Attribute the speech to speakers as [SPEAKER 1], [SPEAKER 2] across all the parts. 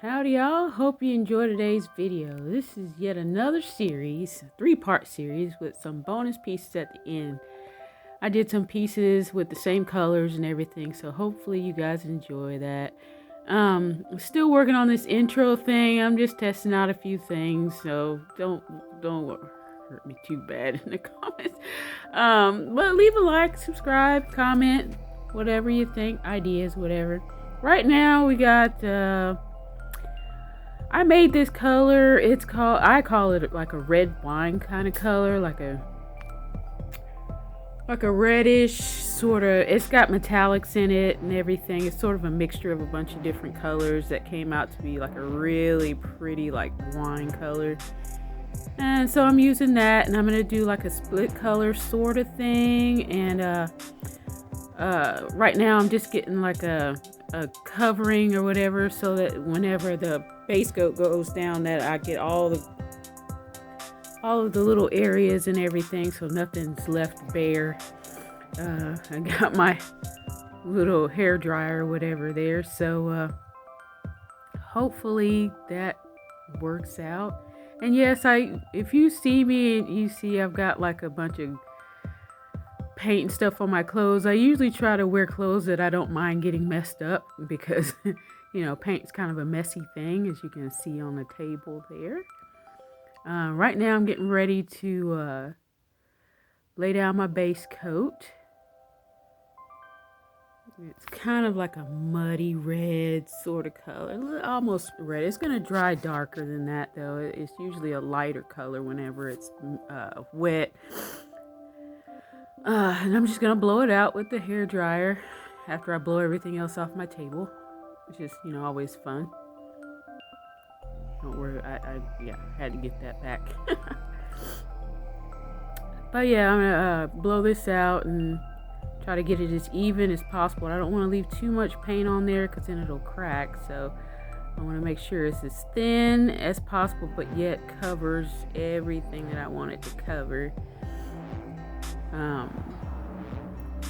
[SPEAKER 1] Howdy y'all, hope you enjoy today's video. This is yet another series, a 3-part series with some bonus pieces at the end. I did some pieces with the same colors and everything, so hopefully you guys enjoy that. I'm still working on this intro thing. I'm just testing out a few things, so don't hurt me too bad in the comments. But leave a like, subscribe, comment, whatever you think, ideas, whatever. Right now we got I made this color. I call it like a red wine kind of color, like a reddish sort of. It's got metallics in it and everything. It's sort of a mixture of a bunch of different colors that came out to be like a really pretty like wine color. And so I'm using that, and I'm gonna do like a split color sort of thing. And right now I'm just getting like a covering or whatever, so that whenever the base coat goes down, that I get all of the little areas and everything, so nothing's left bare. I got my little hair dryer or whatever there, so hopefully that works out. And yes, if you see me and you see I've got like a bunch of paint and stuff on my clothes, I usually try to wear clothes that I don't mind getting messed up, because you know, paint's kind of a messy thing, as you can see on the table there. Right now I'm getting ready to lay down my base coat. It's kind of like a muddy red sort of color, almost red. It's going to dry darker than that though. It's usually a lighter color whenever it's wet. And I'm just going to blow it out with the hair dryer after I blow everything else off my table, which is, you know, always fun. Don't worry, I had to get that back. But yeah, I'm gonna blow this out and try to get it as even as possible. I don't want to leave too much paint on there, because then it'll crack. So I want to make sure it's as thin as possible, but yet covers everything that I want it to cover.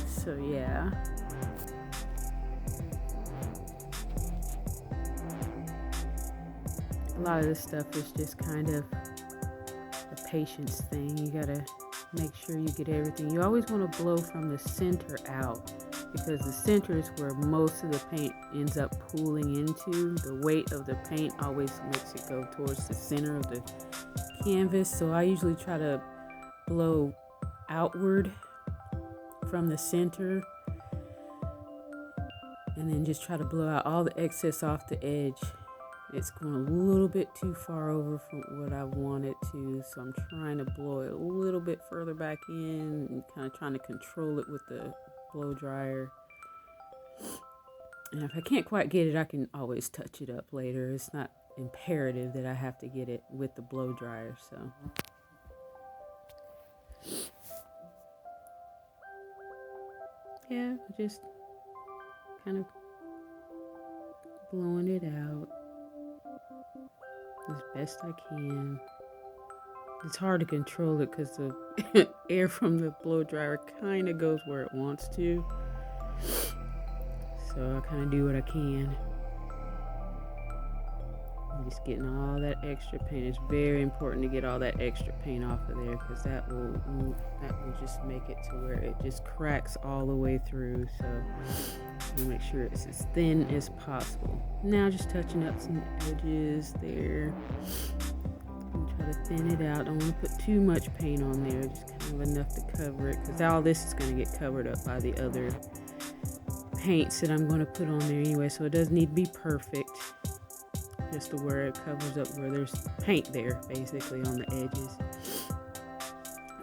[SPEAKER 1] So yeah. A lot of this stuff is just kind of a patience thing. You gotta make sure you get everything. You always want to blow from the center out, because the center is where most of the paint ends up pooling into. The weight of the paint always makes it go towards the center of the canvas. So I usually try to blow outward from the center, and then just try to blow out all the excess off the edge. It's going a little bit too far over from what I want it to, so I'm trying to blow it a little bit further back in, and kind of trying to control it with the blow dryer. And if I can't quite get it, I can always touch it up later. It's not imperative that I have to get it with the blow dryer. So yeah, just kind of blowing it out as best I can. It's hard to control it because the air from the blow dryer kind of goes where it wants to. So I kind of do what I can. I'm just getting all that extra paint. It's very important to get all that extra paint off of there, because that will just make it to where it just cracks all the way through. So I'll make sure it's as thin as possible. Now just touching up some edges there. And try to thin it out. Don't want to put too much paint on there, just kind of enough to cover it, because all this is going to get covered up by the other paints that I'm going to put on there anyway. So it doesn't need to be perfect, just to where it covers up where there's paint there, basically on the edges.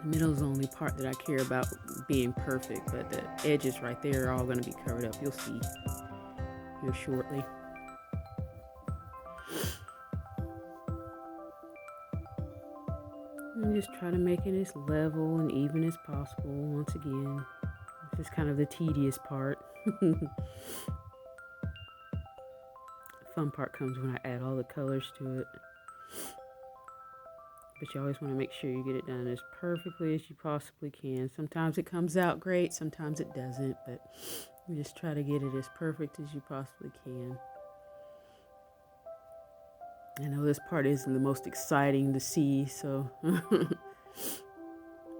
[SPEAKER 1] The middle is the only part that I care about being perfect, but the edges right there are all going to be covered up. You'll see here shortly. And just try to make it as level and even as possible. Once again, this is kind of the tedious part. The fun part comes when I add all the colors to it. But you always want to make sure you get it done as perfectly as you possibly can. Sometimes it comes out great, sometimes it doesn't, but you just try to get it as perfect as you possibly can. I know this part isn't the most exciting to see, so now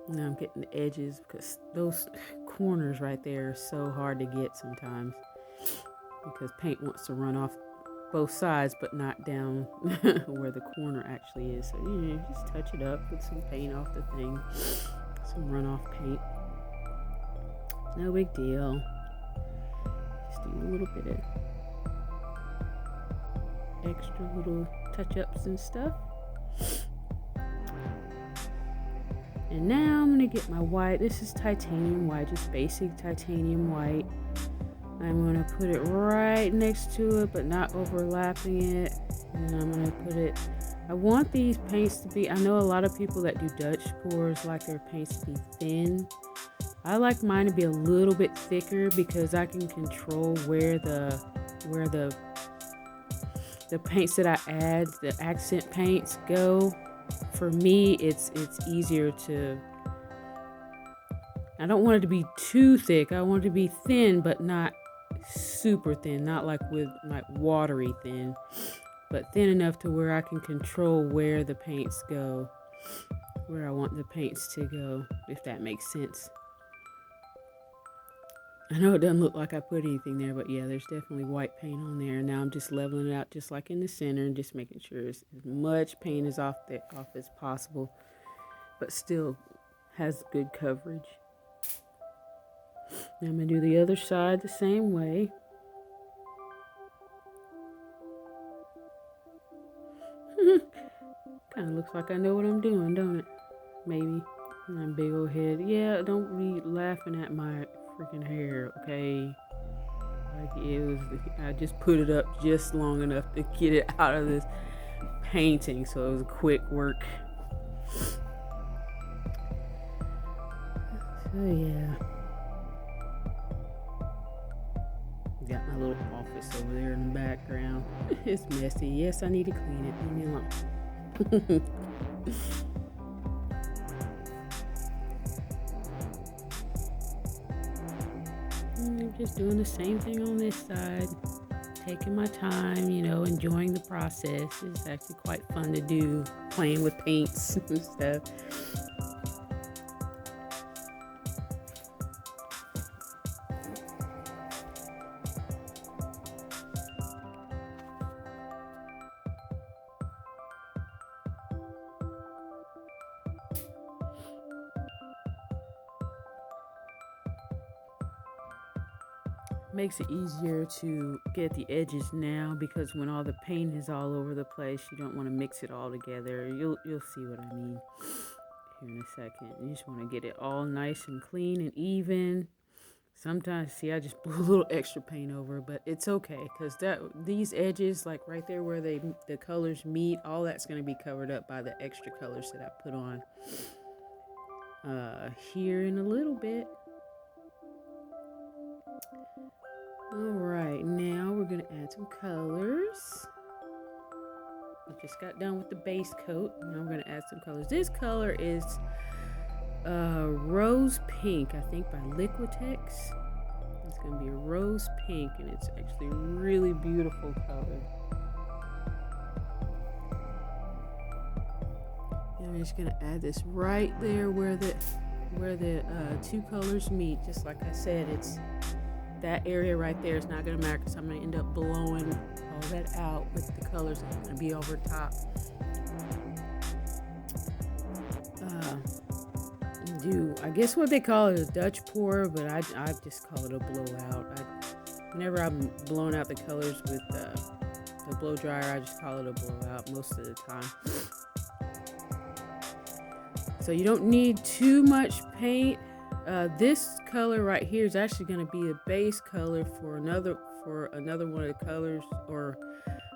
[SPEAKER 1] I'm getting the edges because those corners right there are so hard to get sometimes because paint wants to run off both sides but not down where the corner actually is. So just touch it up with some paint off the thing, some runoff paint. No big deal. Just do a little bit of extra little touch-ups and stuff. And now I'm gonna get my white. This is titanium white, just basic titanium white. I'm gonna put it right next to it, but not overlapping it. And I'm gonna put it, I want these paints to be, I know a lot of people that do Dutch pours like their paints to be thin. I like mine to be a little bit thicker because I can control where the paints that I add, the accent paints go. For me, it's easier to, I don't want it to be too thick. I want it to be thin, but not super thin, not like watery thin, but thin enough to where I can control where the paints go, where I want the paints to go, if that makes sense. I know it doesn't look like I put anything there, but yeah, there's definitely white paint on there. Now I'm just leveling it out just like in the center and just making sure as much paint is off as possible, but still has good coverage. Now I'm going to do the other side the same way. Kind of looks like I know what I'm doing, don't it? Maybe. My big old head. Yeah, don't be laughing at my freaking hair, okay? Like I just put it up just long enough to get it out of this painting, so it was a quick work. So yeah. Got my little office over there in the background. It's messy. Yes, I need to clean it. Leave me alone. I'm just doing the same thing on this side. Taking my time, enjoying the process. It's actually quite fun to do, playing with paints and stuff. Makes it easier to get the edges now because when all the paint is all over the place, you don't want to mix it all together. You'll see what I mean here in a second. You just want to get it all nice and clean and even. Sometimes, see, I just blew a little extra paint over, but it's okay because these edges, like right there where the colors meet, all that's going to be covered up by the extra colors that I put on here in a little bit. Alright, now we're going to add some colors. We just got done with the base coat. Now we're going to add some colors. This color is Rose Pink, I think by Liquitex. It's going to be a rose pink, and it's actually a really beautiful color. And I'm just going to add this right there where the two colors meet. Just like I said, it's that area right there is not going to matter because I'm going to end up blowing all that out with the colors that are going to be over top. I guess what they call it a Dutch pour, but I just call it a blowout. Whenever I'm blowing out the colors with the blow dryer, I just call it a blowout most of the time. So you don't need too much paint. This color right here is actually going to be a base color for another one of the colors or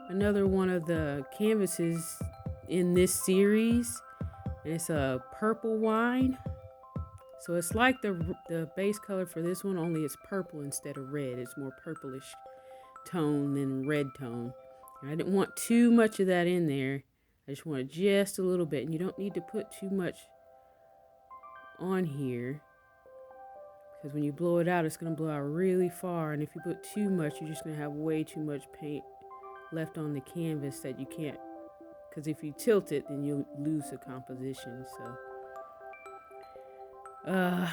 [SPEAKER 1] another one of the canvases in this series, and it's a purple wine. So it's like the base color for this one, only it's purple instead of red. It's more purplish tone than red tone. And I didn't want too much of that in there. I just wanted just a little bit, and you don't need to put too much on here. Because when you blow it out, it's going to blow out really far. And if you put too much, you're just going to have way too much paint left on the canvas that you can't because if you tilt it, then you'll lose the composition. So, I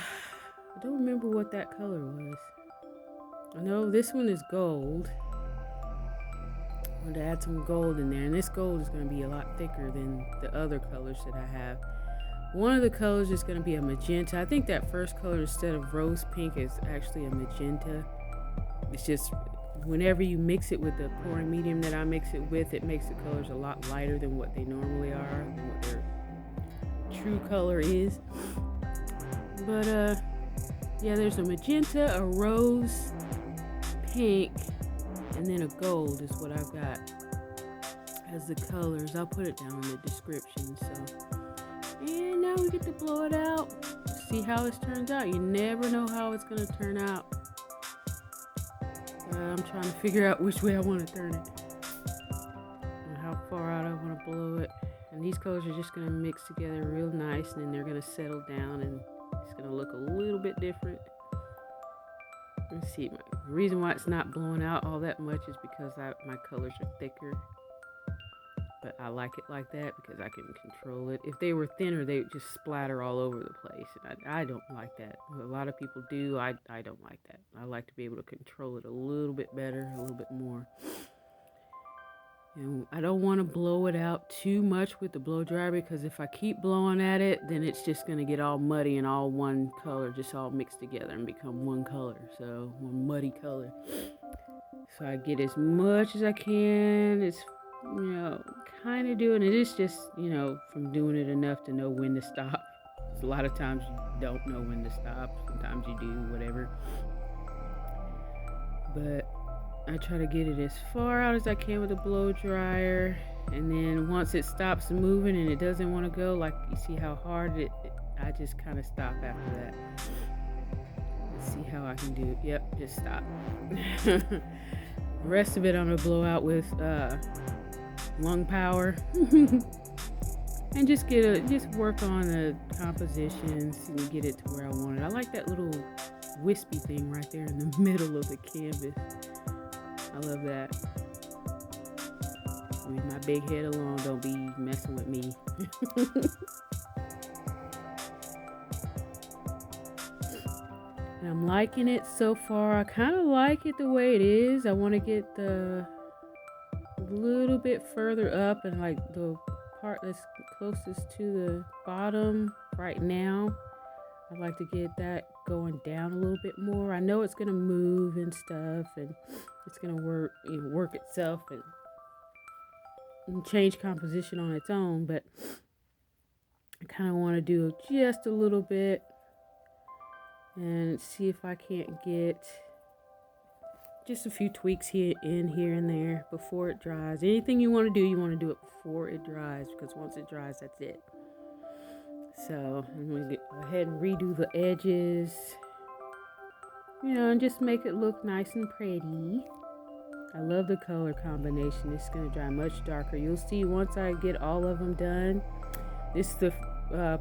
[SPEAKER 1] don't remember what that color was. I know this one is gold. I'm going to add some gold in there, and this gold is going to be a lot thicker than the other colors that I have. One of the colors is going to be a magenta. I think that first color, instead of rose pink, is actually a magenta. It's just whenever you mix it with the pouring medium that I mix it with, it makes the colors a lot lighter than what they normally are, than what their true color is. But yeah, there's a magenta, a rose, pink, and then a gold is what I've got as the colors. I'll put it down in the description. And now we get to blow it out. See how it turns out. You never know how it's going to turn out. I'm trying to figure out which way I want to turn it. And how far out I want to blow it. And these colors are just going to mix together real nice. And then they're going to settle down. And it's going to look a little bit different. Let's see. The reason why it's not blowing out all that much is because my colors are thicker. But I like it like that because I can control it. If they were thinner, they would just splatter all over the place. And I don't like that. A lot of people do. I don't like that. I like to be able to control it a little bit better, a little bit more. And I don't want to blow it out too much with the blow dryer, because if I keep blowing at it, then it's just going to get all muddy and all one color, just all mixed together and become one color. So one muddy color. So I get as much as I can. It's, kind of doing it. It's just, from doing it enough to know when to stop. A lot of times you don't know when to stop. Sometimes you do, whatever. But I try to get it as far out as I can with the blow dryer. And then once it stops moving and it doesn't want to go, like you see how hard I just kind of stop after that. Let's see how I can do it. Yep, just stop. The rest of it I'm going to blow out with lung power. And just work on the compositions and get it to where I want it. I like that little wispy thing right there in the middle of the canvas. I love that. Leave my big head alone. Don't be messing with me. And I'm liking it so far. I kind of like it the way it is. I want to get a little bit further up, and like the part that's closest to the bottom right now, I'd like to get that going down a little bit more. I know it's going to move and stuff, and it's going to work itself and change composition on its own, but I kind of want to do just a little bit and see if I can't get just a few tweaks here and there before it dries. Anything you want to do it before it dries, because once it dries, that's it. So I'm going to go ahead and redo the edges, and just make it look nice and pretty. I love the color combination. It's going to dry much darker. You'll see once I get all of them done. This is the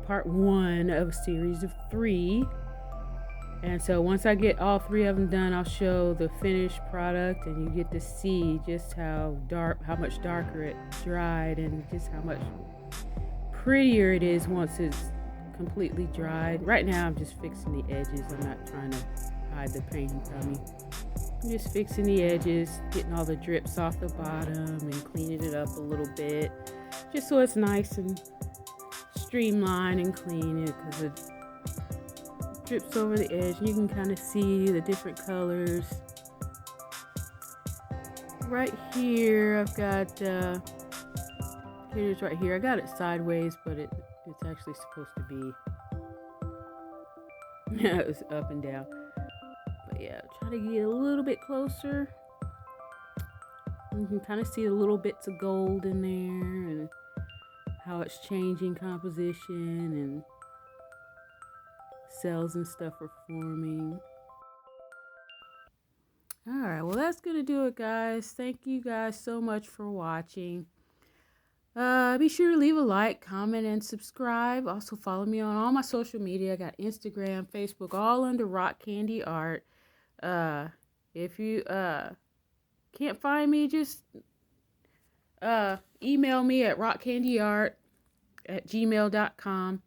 [SPEAKER 1] part 1 of a series of 3. And so once I get all 3 of them done, I'll show the finished product, and you get to see just how much darker it dried, and just how much prettier it is once it's completely dried. Right now I'm just fixing the edges. I'm not trying to hide the painting from you. I'm just fixing the edges, getting all the drips off the bottom and cleaning it up a little bit, just so it's nice and streamlined and clean, because it drips over the edge. You can kind of see the different colors. Right here I've got here it is right here. I got it sideways, but it's actually supposed to be it was up and down. But yeah, try to get a little bit closer. You can kind of see the little bits of gold in there and how it's changing composition, and cells and stuff are forming. Alright, well that's gonna do it, guys. Thank you guys so much for watching. Be sure to leave a like, comment, and subscribe. Also follow me on all my social media. I got Instagram, Facebook, all under rockkandyart. If you can't find me, just Email me at rockkandyart@gmail.com.